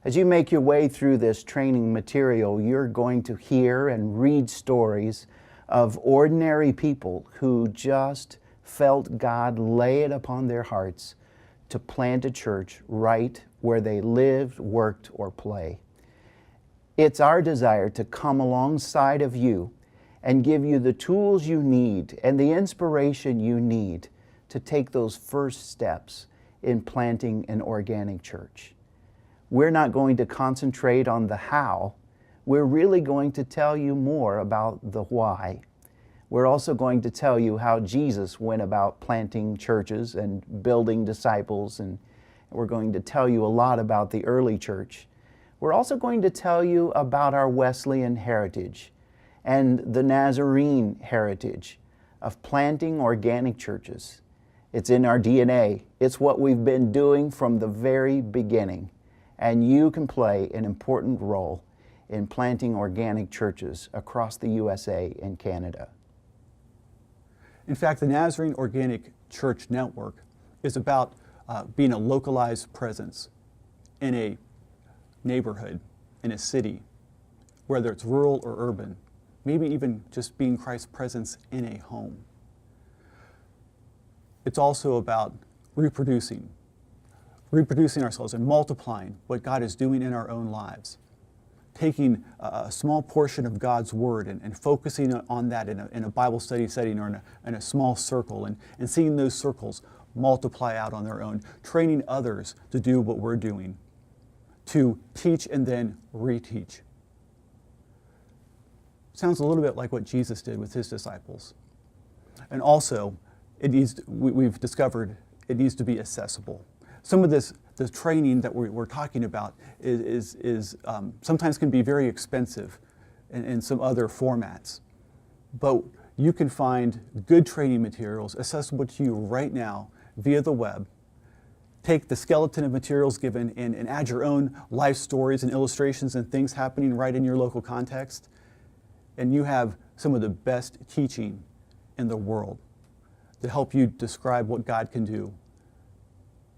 As you make your way through this training material, you're going to hear and read stories of ordinary people who just felt God lay it upon their hearts to plant a church right where they lived, worked, or play. It's our desire to come alongside of you and give you the tools you need and the inspiration you need to take those first steps in planting an organic church. We're not going to concentrate on the how. We're really going to tell you more about the why. We're also going to tell you how Jesus went about planting churches and building disciples, and we're going to tell you a lot about the early church. We're also going to tell you about our Wesleyan heritage and the Nazarene heritage of planting organic churches. It's in our DNA. It's what we've been doing from the very beginning. And you can play an important role in planting organic churches across the USA and Canada. In fact, the Nazarene Organic Church Network is about being a localized presence in a neighborhood, in a city, whether it's rural or urban, maybe even just being Christ's presence in a home. It's also about reproducing ourselves and multiplying what God is doing in our own lives. Taking a small portion of God's Word and focusing on that in a Bible study setting or in a small circle and seeing those circles multiply out on their own. Training others to do what we're doing, to teach and then reteach. Sounds a little bit like what Jesus did with His disciples. And also, we've discovered it needs to be accessible. Some of the training that we're talking about is sometimes can be very expensive in some other formats. But you can find good training materials accessible to you right now via the web. Take the skeleton of materials given and add your own life stories and illustrations and things happening right in your local context. And you have some of the best teaching in the world to help you describe what God can do,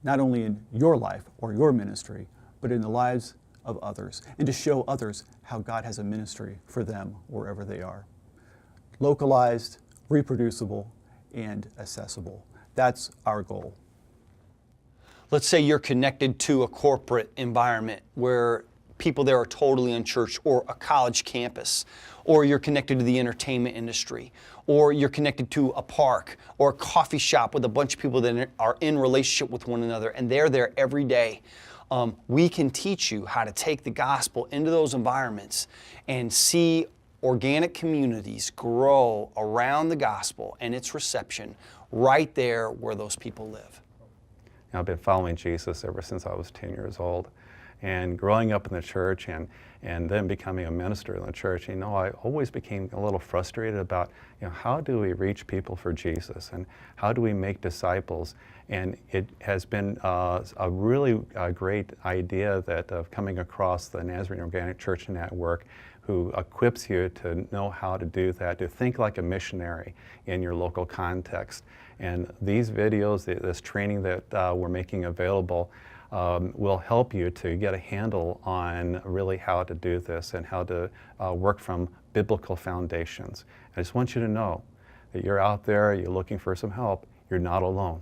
not only in your life or your ministry, but in the lives of others, and to show others how God has a ministry for them wherever they are. Localized, reproducible, and accessible. That's our goal. Let's say you're connected to a corporate environment where people there are totally unchurched, or a college campus, or you're connected to the entertainment industry, or you're connected to a park or a coffee shop with a bunch of people that are in relationship with one another, and they're there every day. We can teach you how to take the gospel into those environments and see organic communities grow around the gospel and its reception right there where those people live. I've been following Jesus ever since I was 10 years old. And growing up in the church and then becoming a minister in the church, I always became a little frustrated about, how do we reach people for Jesus and how do we make disciples? And it has been a really great idea that of coming across the Nazarene Organic Church Network, who equips you to know how to do that, to think like a missionary in your local context. And these videos, this training that we're making available, will help you to get a handle on really how to do this and how to work from biblical foundations. I just want you to know that you're out there, you're looking for some help, you're not alone.